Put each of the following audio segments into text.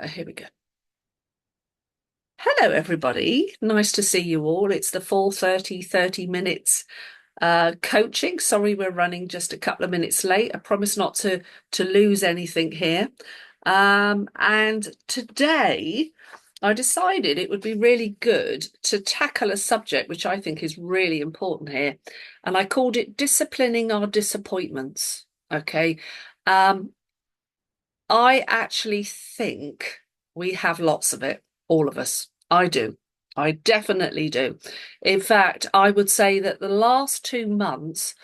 Here we go. Hello, everybody. Nice to see you all. It's the 4:30, 30 minutes coaching. Sorry, we're running just a couple of minutes late. I promise not to lose anything here. And today I decided it would be really good to tackle a subject which I think is really important here. And I called it disciplining our disappointments. Okay. Um, I actually think we have lots of it, all of us. I do. I definitely do. In fact, I would say that the last 2 months,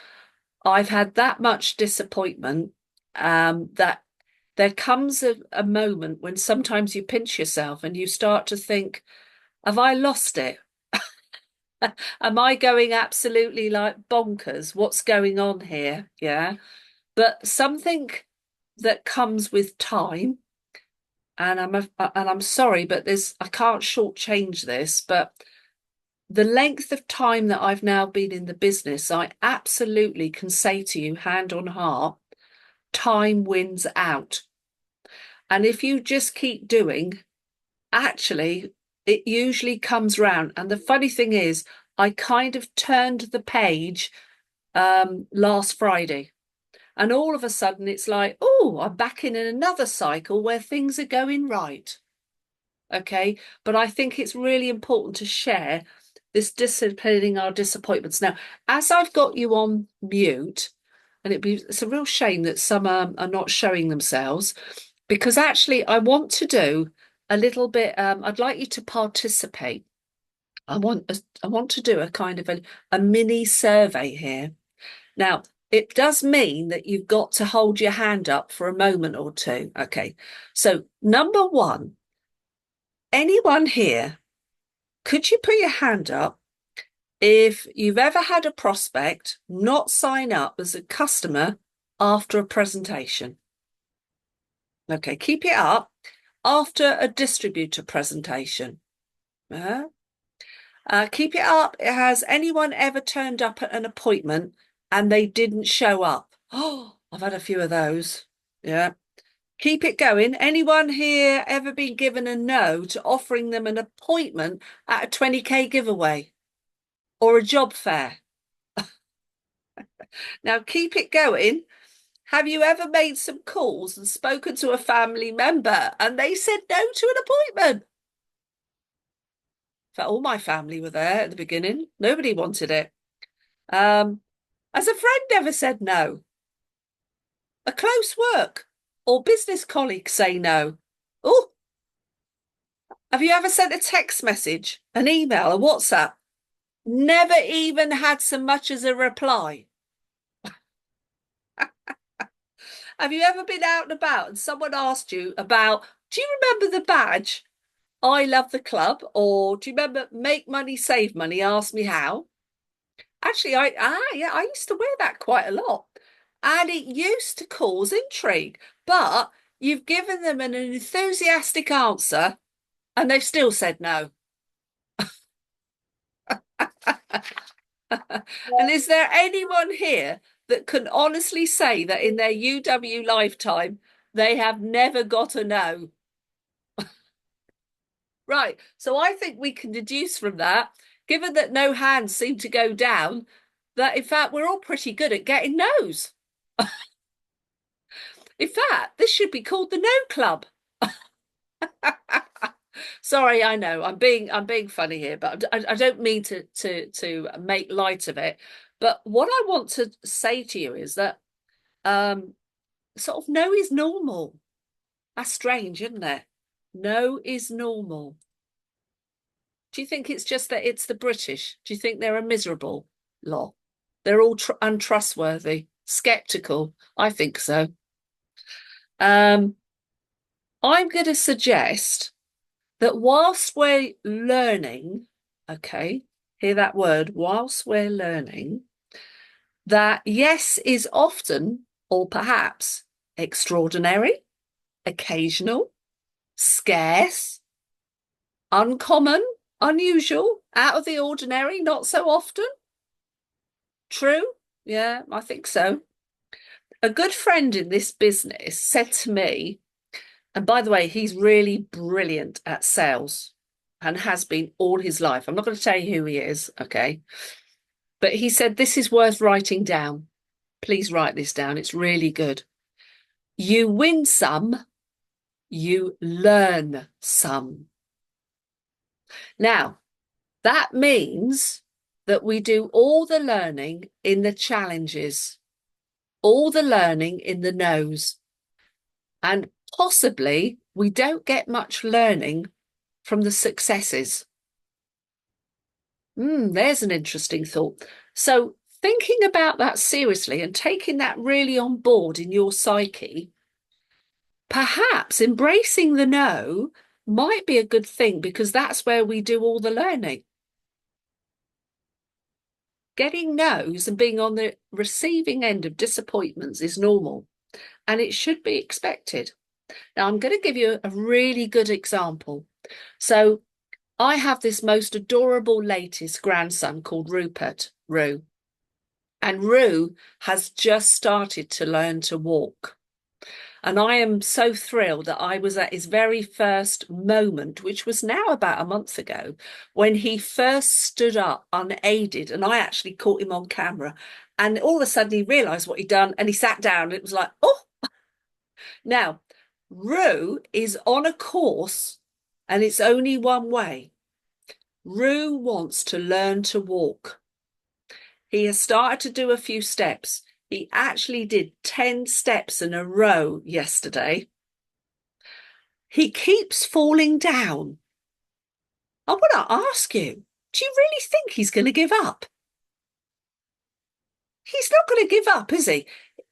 I've had that much disappointment that there comes a moment when sometimes you pinch yourself and you start to think, have I lost it? Am I going absolutely like bonkers? What's going on here? Yeah. But something that comes with time, and I'm sorry, but I can't shortchange this, but the length of time that I've now been in the business, I absolutely can say to you, hand on heart, time wins out. And if you just keep doing, actually, it usually comes round. And the funny thing is, I kind of turned the page last Friday. And all of a sudden, it's like, oh, I'm back in another cycle where things are going right. Okay. But I think it's really important to share this disciplining our disappointments. Now, as I've got you on mute, and it's a real shame that some are not showing themselves, because actually I want to do a little bit, I'd like you to participate. I want to do a kind of a mini survey here. Now, it does mean that you've got to hold your hand up for a moment or two. Okay. So, number one, anyone here, could you put your hand up if you've ever had a prospect not sign up as a customer after a presentation? Okay, keep it up. After a distributor presentation. Keep it up. Has anyone ever turned up at an appointment and they didn't show up? Oh, I've had a few of those. Yeah. Keep it going. Anyone here ever been given a no to offering them an appointment at a 20K giveaway or a job fair? Now keep it going. Have you ever made some calls and spoken to a family member and they said no to an appointment? In fact, all my family were there at the beginning. Nobody wanted it. Um, has a friend ever said no? A close work or business colleague say no? Oh, have you ever sent a text message, an email, a WhatsApp? Never even had so much as a reply. Have you ever been out and about and someone asked you about, do you remember the badge? I love the club, or do you remember make money, save money? Ask me how. Actually, yeah, I used to wear that quite a lot, and it used to cause intrigue. But you've given them an enthusiastic answer, and they've still said no. And is there anyone here that can honestly say that in their UW lifetime they have never got a no? Right. So I think we can deduce from that, given that no hands seem to go down, that in fact we're all pretty good at getting no's. In fact, this should be called the No Club. Sorry, I know I'm being funny here, but I don't mean to make light of it. But what I want to say to you is that um, sort of no is normal. That's strange, isn't it? No is normal. Do you think it's just that it's the British? Do you think they're a miserable lot? They're all untrustworthy, skeptical. I think so. Um, I'm going to suggest that whilst we're learning, okay, hear that word, whilst we're learning, that yes is often or perhaps extraordinary, occasional, scarce, uncommon, unusual, out of the ordinary, not so often. True? Yeah, I think so. A good friend in this business said to me, And by the way, he's really brilliant at sales and has been all his life. I'm not going to tell you who he is, okay? But he said, this is worth writing down. Please write this down. It's really good. You win some, you learn some. Now, that means that we do all the learning in the challenges, all the learning in the no's, and possibly we don't get much learning from the successes. There's an interesting thought. So, thinking about that seriously and taking that really on board in your psyche, perhaps embracing the no might be a good thing because that's where we do all the learning. Getting no's and being on the receiving end of disappointments is normal and it should be expected. Now, I'm going to give you a really good example. So, I have this most adorable latest grandson called Rue. And Rue has just started to learn to walk. And I am so thrilled that I was at his very first moment, which was now about a month ago, when he first stood up unaided. And I actually caught him on camera. And all of a sudden he realised what he'd done and he sat down. And it was like, oh, now Rue is on a course and it's only one way. Rue wants to learn to walk. He has started to do a few steps. He actually did 10 steps in a row yesterday. He keeps falling down. I want to ask you, do you really think he's going to give up? He's not going to give up, is he?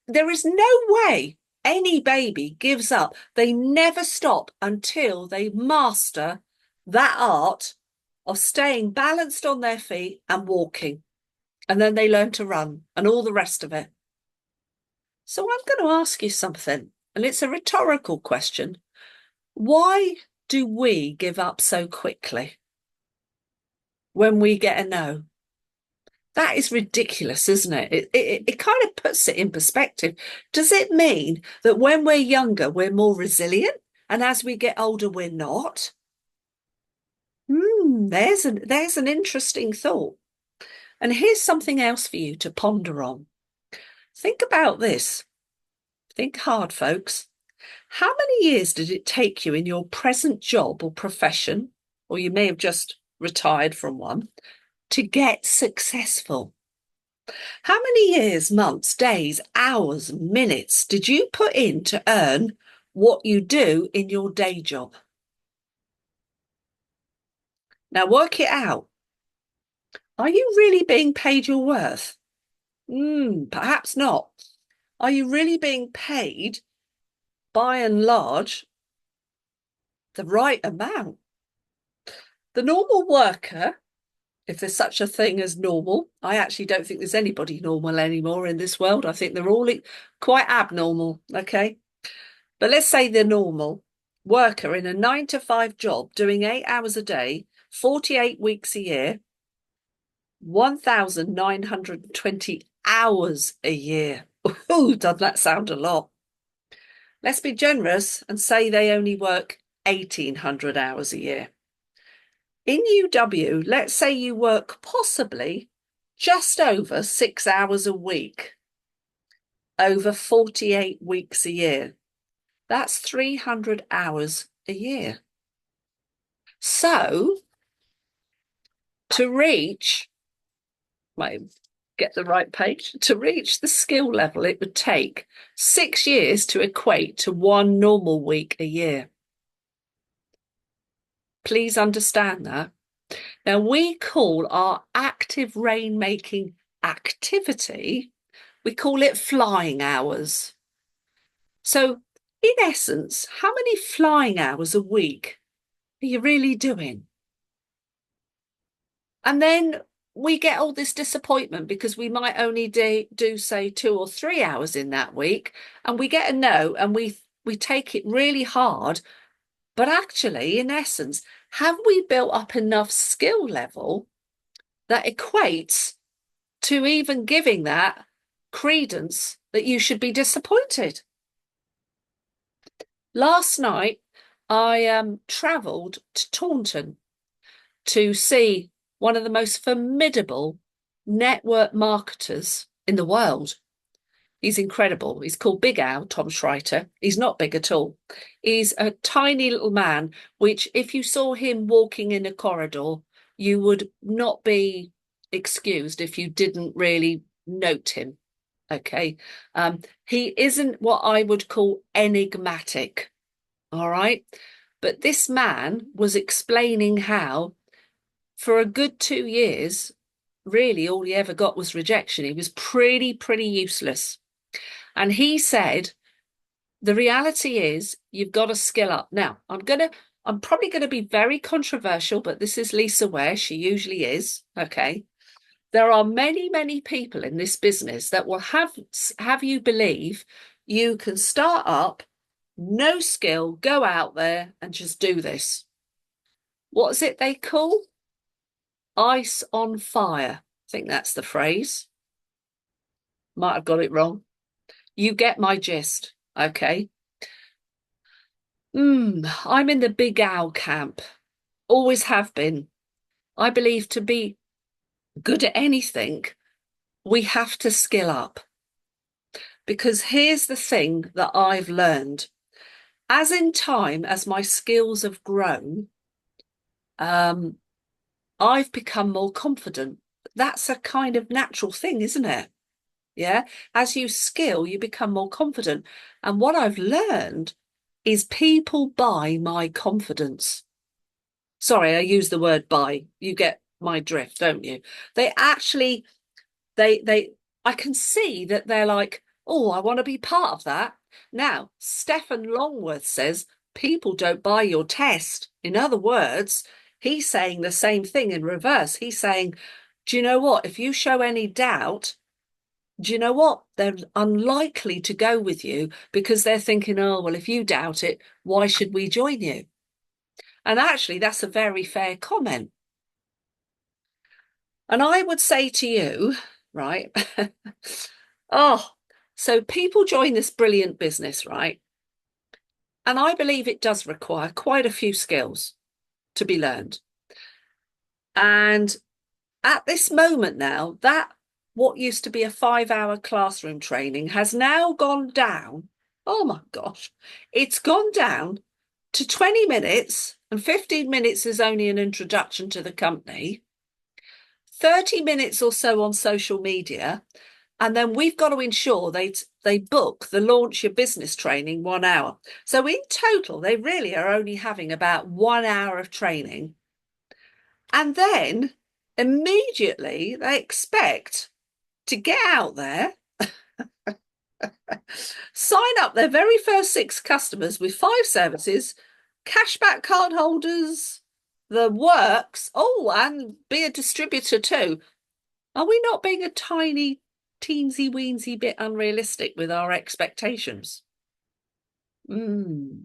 There is no way any baby gives up. They never stop until they master that art of staying balanced on their feet and walking. And then they learn to run and all the rest of it. So I'm going to ask you something, and it's a rhetorical question. Why do we give up so quickly when we get a no? That is ridiculous, isn't it? It kind of puts it in perspective. Does it mean that when we're younger, we're more resilient, and as we get older, we're not? There's an interesting thought. And here's something else for you to ponder on. Think about this. Think hard, folks. How many years did it take you in your present job or profession, or you may have just retired from one, to get successful? How many years, months, days, hours, minutes did you put in to earn what you do in your day job? Now work it out. Are you really being paid your worth? Perhaps not. Are you really being paid, by and large, the right amount? The normal worker, if there's such a thing as normal, I actually don't think there's anybody normal anymore in this world. I think they're all quite abnormal, okay? But let's say the normal worker in a 9 to 5 job doing 8 hours a day, 48 weeks a year, 1,920 hours a year. Oh, doesn't that sound a lot? Let's be generous and say they only work 1,800 hours a year. In UW, let's say you work possibly just over 6 hours a week, over 48 weeks a year. That's 300 hours a year. So to reach, get the right page, to reach the skill level, it would take 6 years to equate to one normal week a year. Please understand that. Now, we call our active rainmaking activity, we call it flying hours. So, in essence, how many flying hours a week are you really doing? And then we get all this disappointment because we might only do say 2 or 3 hours in that week, and we get a no, and we take it really hard. But actually, in essence, have we built up enough skill level that equates to even giving that credence that you should be disappointed? Last night, I travelled to Taunton to see one of the most formidable network marketers in the world. He's incredible. He's called Big Al, Tom Schreiter. He's not big at all. He's a tiny little man, which if you saw him walking in a corridor, you would not be excused if you didn't really note him. Okay. He isn't what I would call enigmatic. All right. But this man was explaining how, for a good 2 years, really all he ever got was rejection. He was pretty useless. And he said, the reality is you've got to skill up. Now, I'm probably going to be very controversial, but this is Lisa Ware. She usually is. Okay. There are many people in this business that will have you believe you can start up, no skill, go out there and just do this. What is it they call? Ice on fire. I think that's the phrase. Might have got it wrong. You get my gist, okay? I'm in the Big Al camp. Always have been. I believe to be good at anything, we have to skill up. Because here's the thing that I've learned. As in time, as my skills have grown, I've become more confident. That's a kind of natural thing, isn't it? Yeah. As you skill, you become more confident. And what I've learned is people buy my confidence. Sorry, I use the word buy. You get my drift, don't you? They actually, I can see that they're like, oh, I want to be part of that. Now, Stephen Longworth says people don't buy your test. In other words, he's saying the same thing in reverse. He's saying, do you know what? If you show any doubt, do you know what? They're unlikely to go with you because they're thinking, oh, well, if you doubt it, why should we join you? And actually, that's a very fair comment. And I would say to you, right? Oh, so people join this brilliant business, right? And I believe it does require quite a few skills to be learned. And at this moment now, that what used to be a 5-hour classroom training has now gone down. Oh my gosh, it's gone down to 20 minutes, and 15 minutes is only an introduction to the company, 30 minutes or so on social media. And then we've got to ensure they book the launch your business training 1 hour. So in total, they really are only having about 1 hour of training. And then immediately they expect to get out there, sign up their very first 6 customers with 5 services, cashback card holders, the works. Oh, and be a distributor too. Are we not being a tiny, teensy weensy bit unrealistic with our expectations? No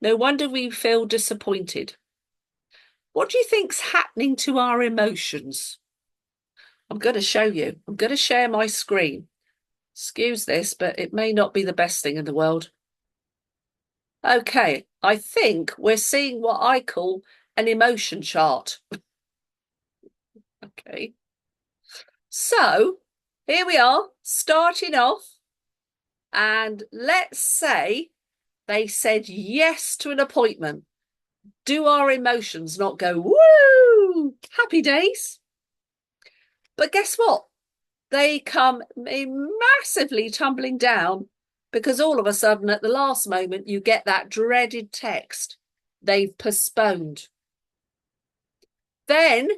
wonder we feel disappointed. What do you think's happening to our emotions? I'm going to show you. I'm going to share my screen. Excuse this, but it may not be the best thing in the world. Okay, I think we're seeing what I call an emotion chart. Okay. So here we are, starting off. And let's say they said yes to an appointment. Do our emotions not go, woo, happy days? But guess what? They come massively tumbling down because all of a sudden at the last moment you get that dreaded text. They've postponed. Then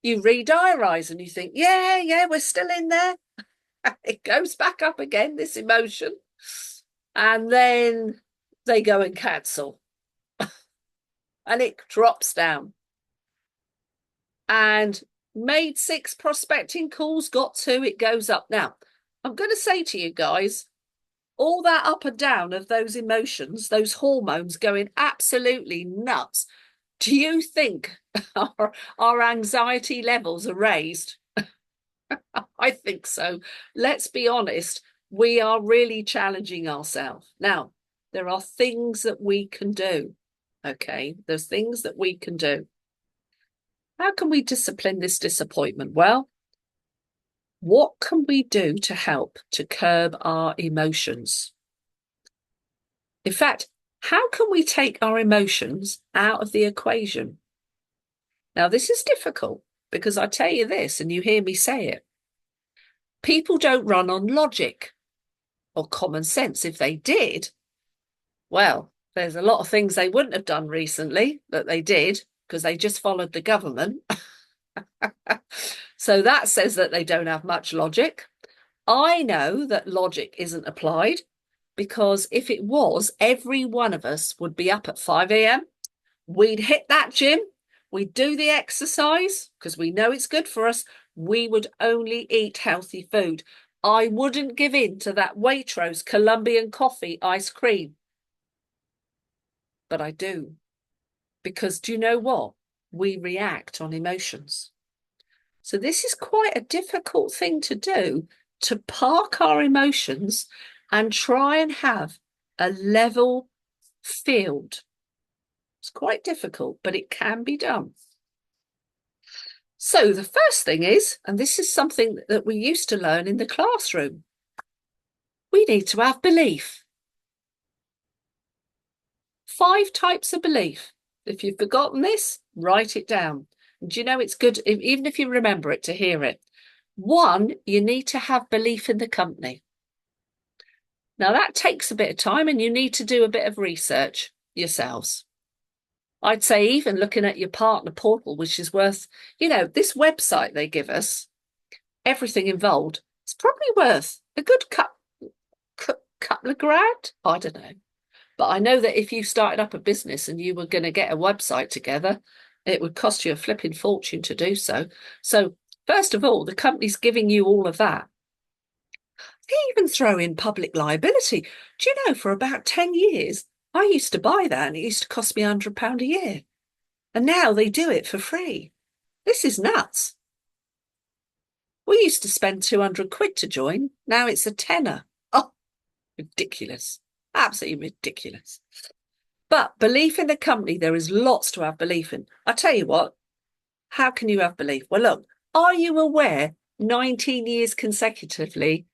you re-diarise and you think, yeah, we're still in there. It goes back up again, this emotion. And then they go and cancel. And it drops down. And made 6 prospecting calls, got 2, it goes up. Now, I'm going to say to you guys, all that up and down of those emotions, those hormones going absolutely nuts. Do you think our anxiety levels are raised? I think so. Let's be honest. We are really challenging ourselves. Now, There are things that we can do. Okay, there's things that we can do. How can we discipline this disappointment? Well, what can we do to help to curb our emotions? In fact, how can we take our emotions out of the equation? Now, this is difficult because I tell you this, and you hear me say it. People don't run on logic or common sense. If they did, well, there's a lot of things they wouldn't have done recently that they did because they just followed the government. So that says that they don't have much logic. I know that logic isn't applied because if it was, every one of us would be up at 5 a.m. We'd hit that gym. We'd do the exercise because we know it's good for us. We would only eat healthy food. I wouldn't give in to that Waitrose Colombian coffee ice cream. But I do. Because do you know what? We react on emotions. So this is quite a difficult thing to do, to park our emotions and try and have a level field. It's quite difficult, but it can be done. So the first thing is, and this is something that we used to learn in the classroom, we need to have belief. 5 types of belief. If you've forgotten this, write it down. And do you know it's good, even if you remember it, to hear it. 1, you need to have belief in the company. Now that takes a bit of time and you need to do a bit of research yourselves. I'd say even looking at your partner portal, which is worth, this website they give us, everything involved, it's probably worth a good couple of grand. I don't know. But I know that if you started up a business and you were going to get a website together, it would cost you a flipping fortune to do so. So first of all, the company's giving you all of that. They even throw in public liability. Do you know, for about 10 years, I used to buy that and it used to cost me £100 a year. And now they do it for free. This is nuts. We used to spend 200 quid to join. Now it's a tenner. Oh, ridiculous. Absolutely ridiculous. But belief in the company, there is lots to have belief in. I tell you what, how can you have belief? Well, look, are you aware 19 years consecutively,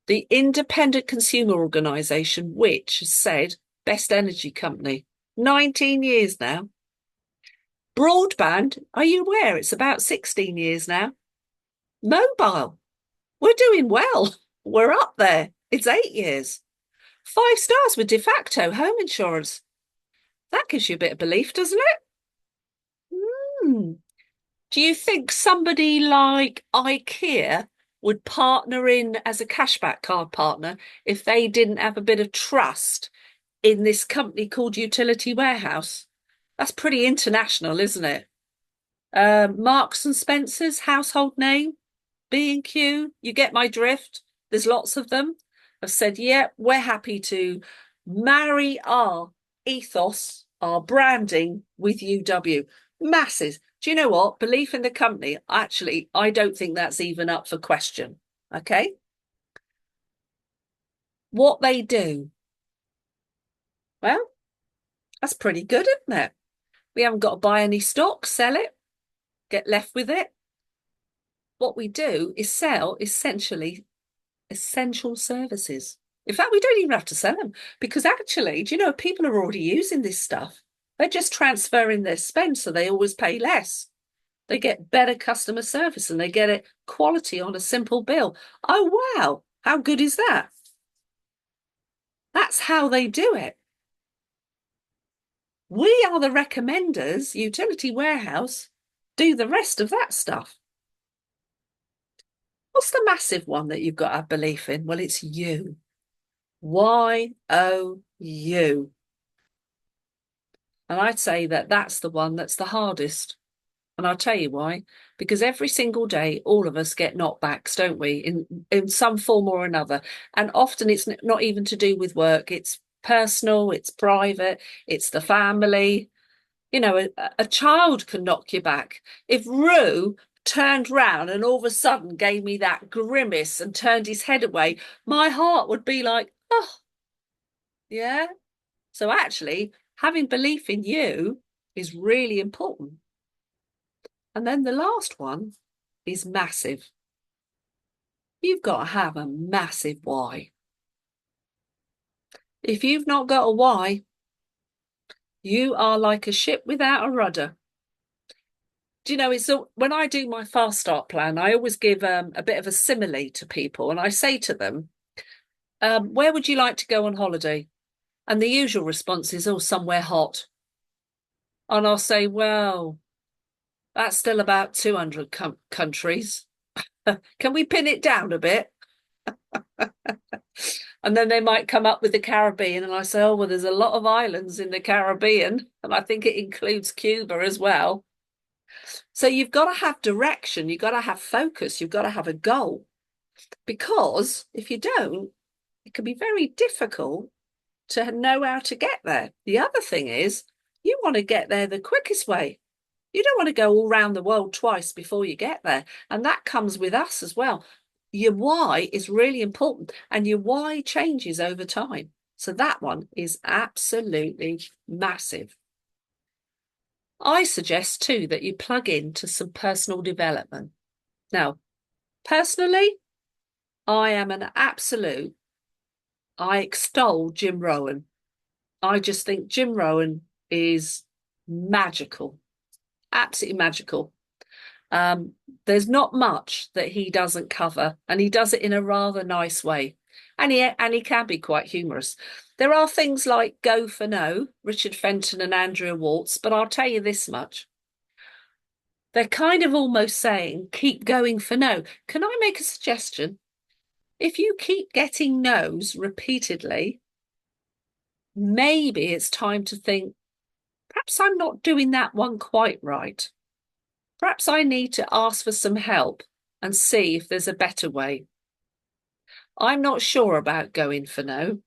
the Independent Consumer Organisation, which has said best energy company, 19 years now. Broadband, are you aware it's about 16 years now? Mobile, we're doing well. We're up there. It's 8 years. 5 stars with de facto home insurance. That gives you a bit of belief, doesn't it? Do you think somebody like IKEA would partner in as a cashback card partner if they didn't have a bit of trust in this company called Utility Warehouse? That's pretty international, isn't it? Marks and Spencer's, household name, B&Q, you get my drift. There's lots of them. Have said, yeah, we're happy to marry our ethos, our branding with UW. Masses. Do you know what? Belief in the company, actually, I don't think that's even up for question. Okay? What they do, well, that's pretty good, isn't it? We haven't got to buy any stock, sell it, get left with it. What we do is sell essentially essential services. In fact, we don't even have to sell them because actually, do you know, people are already using this stuff. They're just transferring their spend so they always pay less. They get better customer service and they get it quality on a simple bill. Oh, wow. How good is that? That's how they do it. We are the recommenders. Utility Warehouse do the rest of that stuff. What's the massive one that you've got to have belief in? Well, it's you. YOU. And I'd say that that's the one that's the hardest. And I'll tell you why. Because every single day, all of us get knockbacks, don't we? In some form or another. And often it's not even to do with work. It's personal, it's private, it's the family. You know, a child can knock you back. If Rue turned round and all of a sudden gave me that grimace and turned his head away, my heart would be like, oh, yeah. So actually, having belief in you is really important. And then the last one is massive. You've got to have a massive why. If you've not got a why, you are like a ship without a rudder. Do you know, it's when I do my fast start plan, I always give a bit of a simile to people, and I say to them, where would you like to go on holiday? And the usual response is, oh, somewhere hot. And I'll say, well, that's still about 200 countries. Can we pin it down a bit? And then they might come up with the Caribbean, and I say, oh, well, there's a lot of islands in the Caribbean, and I think it includes Cuba as well. So you've got to have direction, you've got to have focus, you've got to have a goal. Because if you don't, it can be very difficult to know how to get there. The other thing is, you want to get there the quickest way. You don't want to go all around the world twice before you get there. And that comes with us as well. Your why is really important, and your why changes over time. So that one is absolutely massive. I suggest too that you plug into some personal development. Now, personally, I am an absolute, I extol Jim Rohn. I just think Jim Rohn is magical, absolutely magical. There's not much that he doesn't cover, and he does it in a rather nice way. And he can be quite humorous. There are things like Go for No, Richard Fenton and Andrea Waltz, but I'll tell you this much. They're kind of almost saying, keep going for no. Can I make a suggestion? If you keep getting no's repeatedly, maybe it's time to think, perhaps I'm not doing that one quite right. Perhaps I need to ask for some help and see if there's a better way. I'm not sure about going for no.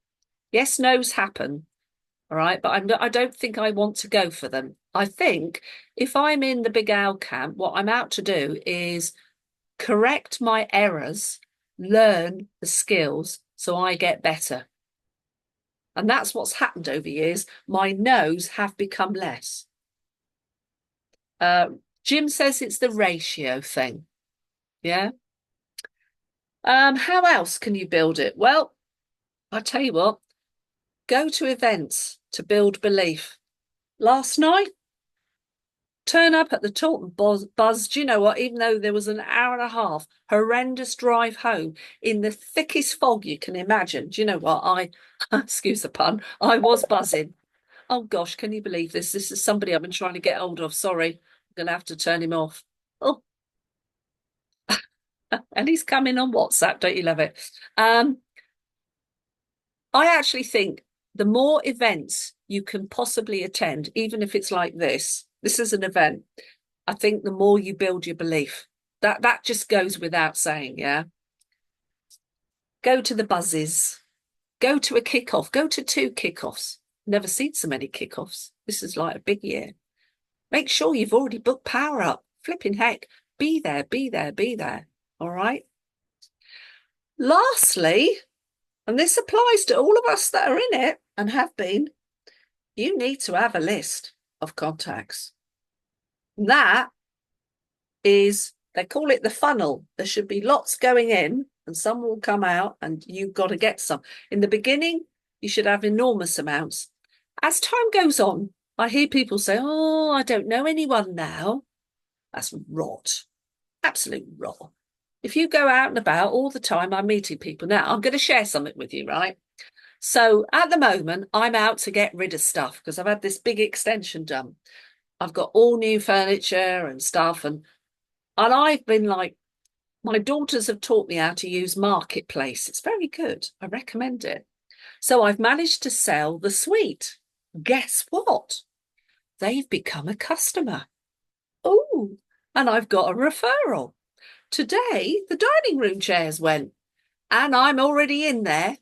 Yes, no's happen, all right, but I don't think I want to go for them. I think if I'm in the Big Owl camp, what I'm out to do is correct my errors, learn the skills so I get better. And that's what's happened over years. My no's have become less. Jim says it's the ratio thing. Yeah. How else can you build it? Well, I tell you what, go to events to build belief. Last night, turn up at the Taunton Buzz. Do you know what? Even though there was an hour and a half horrendous drive home in the thickest fog you can imagine. Do you know what? Excuse the pun, I was buzzing. Oh gosh, can you believe this? This is somebody I've been trying to get hold of. Sorry, I'm going to have to turn him off. Oh, and he's coming on WhatsApp. Don't you love it? I actually think the more events you can possibly attend, even if it's like this is an event, I think the more you build your belief. That just goes without saying, yeah. Go to the buzzes, go to a kickoff, go to 2 kickoffs. Never seen so many kickoffs. This is like a big year. Make sure you've already booked Power Up. Flipping heck, be there, be there, be there. All right. Lastly, and this applies to all of us that are in it and have been, you need to have a list of contacts. That is, they call it the funnel. There should be lots going in and some will come out, and you've got to get some. In the beginning, you should have enormous amounts. As time goes on, I hear people say, oh, I don't know anyone now. That's rot. Absolute rot. If you go out and about all the time, I'm meeting people. Now, I'm going to share something with you, right? So at the moment, I'm out to get rid of stuff because I've had this big extension done. I've got all new furniture and stuff. And I've been like, my daughters have taught me how to use Marketplace. It's very good. I recommend it. So I've managed to sell the suite. Guess what? They've become a customer. Oh, and I've got a referral. Today, the dining room chairs went, and I'm already in there.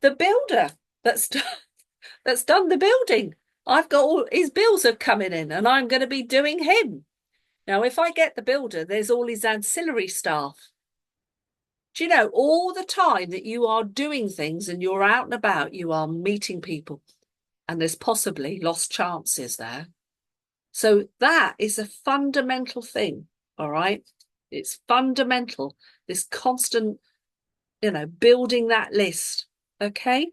The builder that's done the building, I've got all his bills are coming in, and I'm going to be doing him. Now, if I get the builder, there's all his ancillary staff. Do you know, all the time that you are doing things and you're out and about, you are meeting people. and there's possibly lost chances there. So that is a fundamental thing, all right? It's fundamental, this constant, building that list, okay?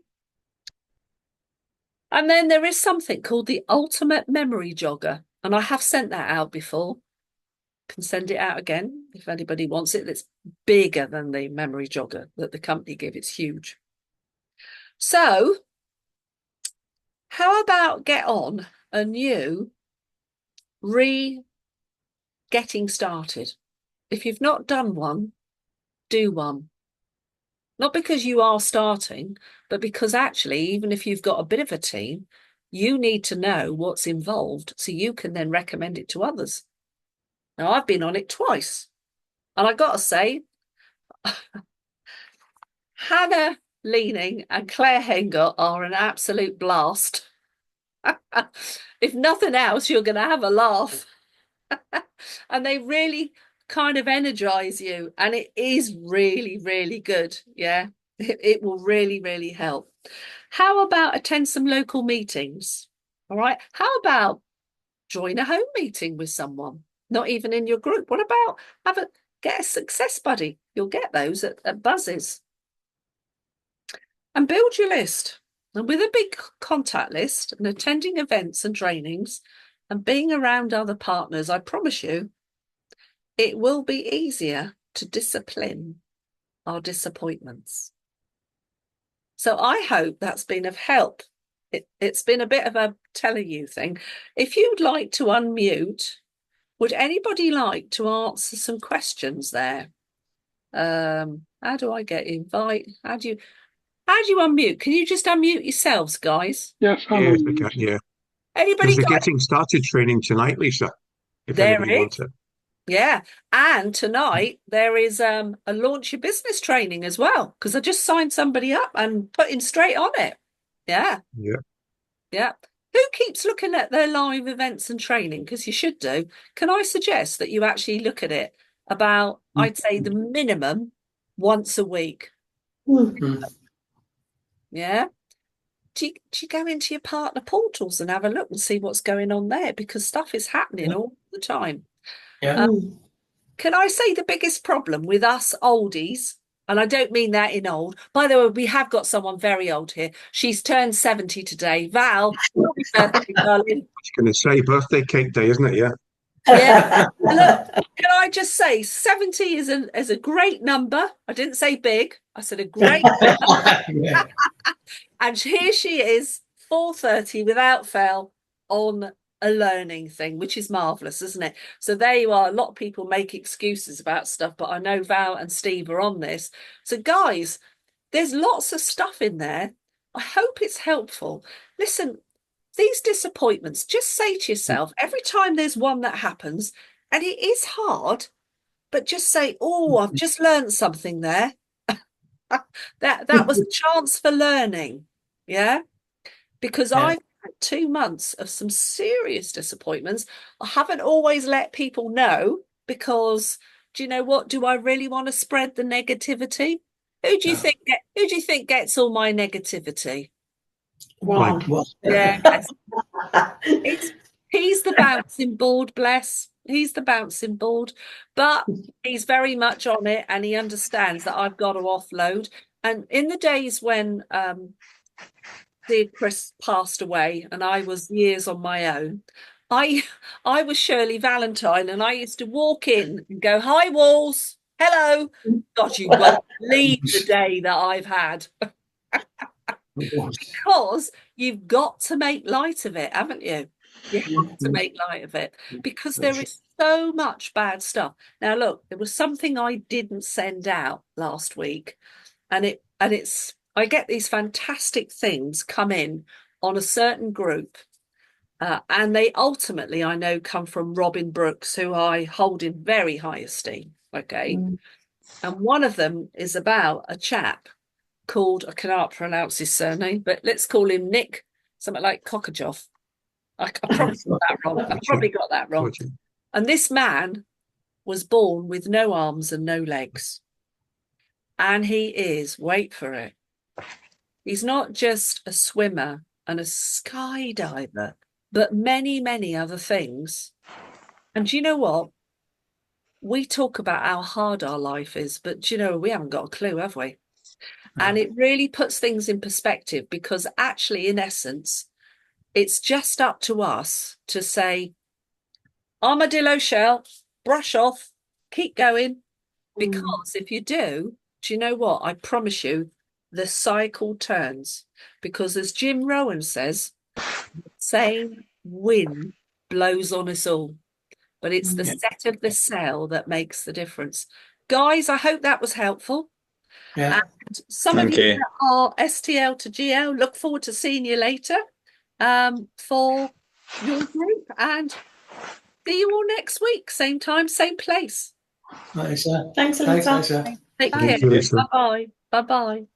And then there is something called the ultimate memory jogger, and I have sent that out before. Can send it out again if anybody wants it. It's bigger than the memory jogger that the company give. It's huge. So how about get on a new getting started? If you've not done one, do one. Not because you are starting, but because actually, even if you've got a bit of a team, you need to know what's involved so you can then recommend it to others. Now, I've been on it twice, and I got to say, Hannah Leaning and Claire Henger are an absolute blast. If nothing else, you're going to have a laugh. And they really kind of energize you, and it is really, really good. Yeah, it will really, really help. How about attend some local meetings? All right. How about join a home meeting with someone, not even in your group? What about get a success buddy? You'll get those at buzzes. And build your list. And with a big contact list and attending events and trainings and being around other partners, I promise you, it will be easier to discipline our disappointments. So I hope that's been of help. It's been a bit of a telling you thing. If you'd like to unmute, would anybody like to answer some questions there? How do I get invite? How do you unmute? Can you just unmute yourselves, guys? Yes, Yes, I can, yeah. Anybody There's a got getting started training tonight, Lisa, if there anybody is? wants it. Yeah. And tonight there is a launch your business training as well, because I just signed somebody up and put him straight on it. Yeah. Yeah. Yeah. Who keeps looking at their live events and training? Because you should do. Can I suggest that you actually look at it about, I'd say, the minimum once a week? Yeah. Do you go into your partner portals and have a look and see what's going on there? Because stuff is happening all the time. Yeah. Can I say the biggest problem with us oldies, and I don't mean that in old. By the way, we have got someone very old here. She's turned 70 today. Val, happy birthday, darling. I was going to say birthday cake day, isn't it? Yeah. Yeah. Look, can I just say 70 is a great number. I didn't say big. I said a great number. And here she is, 4:30 without fail on a learning thing, which is marvelous, isn't it? So there you are. A lot of people make excuses about stuff, but I know Val and Steve are on this. So guys, there's lots of stuff in there. I hope it's helpful. Listen, these disappointments, just say to yourself, every time there's one that happens, and it is hard, but just say, oh, I've just learned something there. That was a chance for learning. Yeah. Because Yeah. I've had 2 months of some serious disappointments. I haven't always let people know because do you know what? Do I really want to spread the negativity? Who do you think gets all my negativity? Wow. Yeah, he's the bouncing board, bless. He's the bouncing board, but he's very much on it and he understands that I've got to offload. And in the days when dear Chris passed away and I was years on my own, I was Shirley Valentine and I used to walk in and go, hi walls, hello. God, you won't believe the day that I've had. Because you've got to make light of it, haven't you? You have to make light of it because there is so much bad stuff. Now, look, there was something I didn't send out last week, and it's I get these fantastic things come in on a certain group, and they ultimately, I know, come from Robin Brooks, who I hold in very high esteem. Okay, and one of them is about a chap called, I cannot pronounce his surname, but let's call him Nick, something like Cockajoff. I probably got that wrong. I probably got that wrong. And this man was born with no arms and no legs. And he is, wait for it, he's not just a swimmer, and a skydiver, but many, many other things. And do you know what? We talk about how hard our life is, but do you know, we haven't got a clue, have we? And it really puts things in perspective because actually, in essence, it's just up to us to say, armadillo shell, brush off, keep going. Because if you do you know what? I promise you, the cycle turns. Because as Jim Rowan says, the same wind blows on us all. But it's the Yeah. set of the sail that makes the difference. Guys, I hope that was helpful. Yeah. And some of Thank you you. that are STL to GL, look forward to seeing you later for your group. And see you all next week, same time, same place. Right, Lisa. Thanks, Thanks, Lisa. Lisa. Take Thank care. you, Lisa. Bye bye. Bye bye.